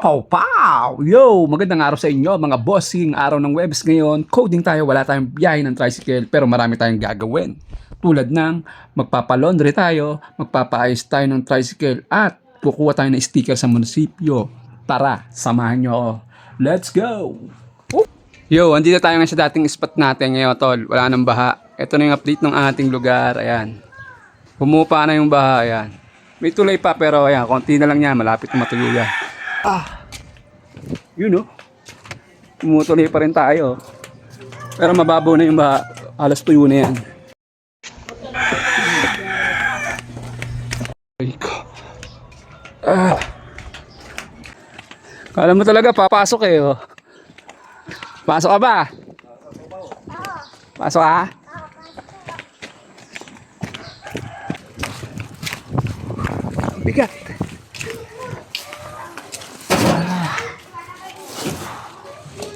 Pow pow! Yo! Magandang araw sa inyo mga bossing. Araw ng Webes ngayon. Coding tayo, wala tayong biyahe ng tricycle pero marami tayong gagawin. Tulad ng magpapalaundry tayo, magpapaayos tayo ng tricycle at kukuha tayo ng sticker sa munisipyo. Tara, samahan nyo ako. Let's go! Yo, andito tayo nga sa dating spot natin ngayon, tol. Wala nang baha. Ito na yung update ng ating lugar. Ayan. Pumupa na yung baha. Ayan. May tulay pa pero ayan, konti na lang yan. Malapit na matuloy yan. Yun no. Tumutuloy pa rin tayo. Pero mababaw na yung baha. Alas tuyo na yan. Kala mo talaga papasok eh oh. Pasok ka ba? Pasok ka? Bigat.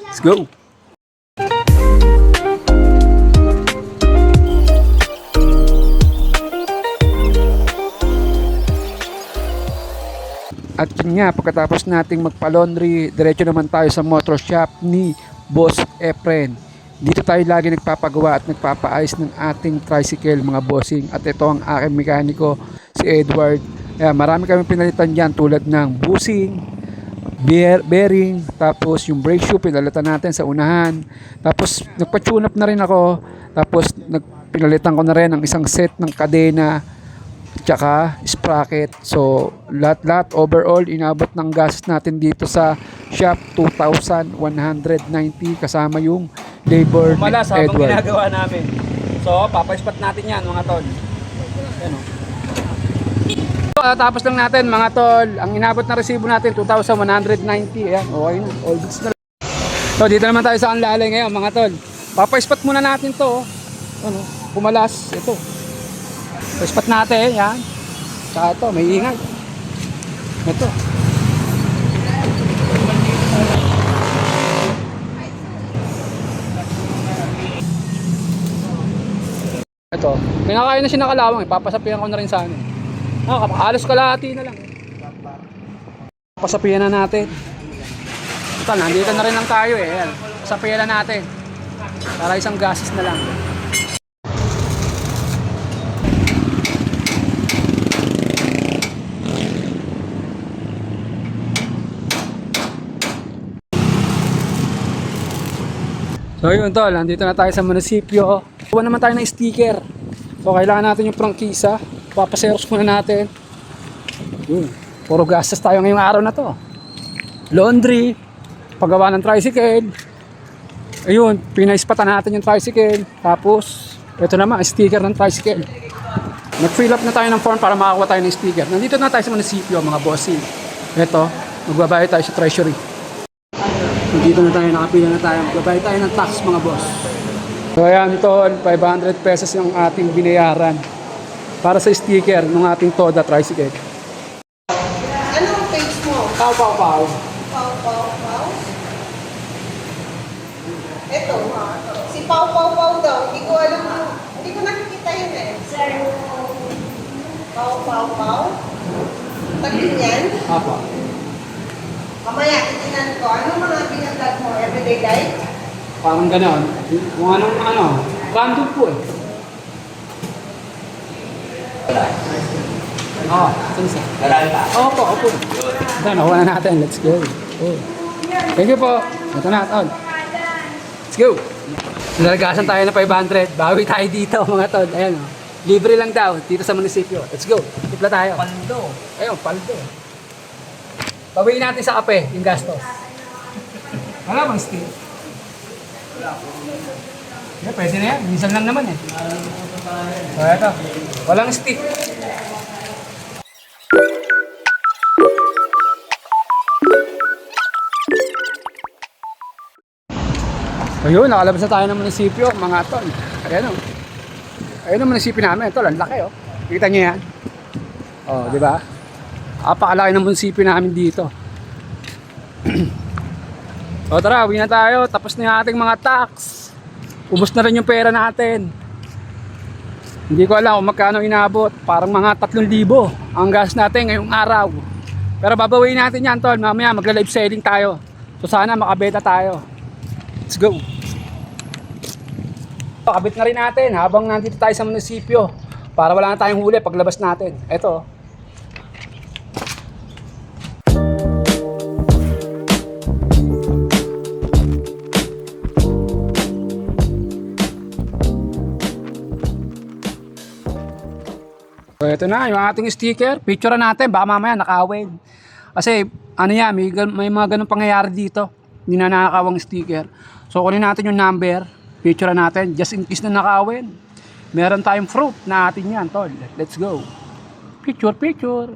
Let's go. At yun nga, pagkatapos nating magpa-laundry, diretso naman tayo sa motor shop ni Boss Efren. Dito tayo lagi nagpapagawa at nagpapaayos ng ating tricycle mga bossing. At ito ang aking mekaniko, si Edward. Marami kami pinalitan dyan tulad ng bushing, bearing, tapos yung brake shoe pinalitan natin sa unahan. Tapos nagpa-tune up na rin ako. Tapos pinalitan ko na rin ang isang set ng kadena tsaka sprocket. So lahat overall inabot ng gastos natin dito sa shop 2,190 kasama yung labor ni Malas habang Edward. ginagawa namin. So papaispat natin yan mga tol. Ano? Tapos lang natin mga tol, ang inabot na resibo natin 2,190. Ayan, okay na, all goods na. So dito naman tayo sa Anlalay ngayon mga tol. Papaispat muna natin to. Ano, pumalas ito. Paispat natin, yan. Saka ito, may ingay. Ito. Ito, kinakain na siya nakalawang eh. Papasapihan ko na rin sana. Halos kalahati na lang. Pasapihan na natin. Ito, nandito na rin lang tayo eh. Ayan. Pasapihan na natin. Para isang gasis na lang. So yun tol, nandito na tayo sa munisipyo. Kuha naman tayo ng sticker. So kailangan natin yung prangkisa. Papaseros muna natin. Yun. Puro gastos tayo ngayong araw na to. Laundry, paggawa ng tricycle. Ayun, pinaispatan natin yung tricycle. Tapos, ito naman, sticker ng tricycle. Nag-fill up na tayo ng form para makakuha tayo ng sticker. Nandito na tayo sa munisipyo mga bossing. Ito, magbabayad tayo sa treasury. Dito na tayo, nakapila na tayo. Magbabayad tayo ng tax mga boss. So ayan tol, 500 pesos yung ating binayaran para sa sticker ng ating Toda tricycle. Anong page mo? Pow pow pow. Pau Pau Pau? Ito, si Pau Pau Pau daw. Hindi ko alam, hindi ko nakikita yun eh. Pau Pau Pau? Tagin yan? Apa. Mamaya, titinan ko. Anong mga binablog mo? Everyday life? Parang gano'n. Kung anong random po eh. Sinsa. Opo. Ito, nakuha na natin. Let's go. Oh. Thank you po. Ito na, tol. Let's go. Nalagasan tayo na 500. Bawi tayo dito mga tol. Ayan o. Libre lang daw dito sa munisipyo. Let's go. Tipla tayo. Paldo. Ayun, paldo. Bawiin natin sa kape, yung gastos. Wala bang stick? Yeah, pwede na yan. Minsan lang naman eh. So, eto. Walang stick. Ayun, nakalabas na tayo ng munisipyo, mga tol. Ayan o. Ayun ang munisipyo namin. Tol, ang laki o. Kita niyo yan? O, di ba? Apakalaki ng munisipyo namin dito. O tara, uwi na tayo. Tapos na yung ating mga tax. Ubus na rin yung pera natin. Hindi ko alam kung magkano inabot. Parang mga 3,000 ang gas natin ngayong araw. Pero babawiin natin yan, tol. Mamaya magla-live selling tayo. So sana makabenta tayo. Let's go. Kabit na rin natin habang nandito tayo sa munisipyo para wala na tayong huli paglabas natin. Ito. So ito na yung ating sticker. Picture natin baka mamaya nakawin. Kasi ano yan, may mga ganun pangyayari dito. Hindi na nakakawang sticker. So kunin natin yung number, picture natin just in case na nakawin. Meron tayong fruit na atin yan, tol. Let's go. Picture.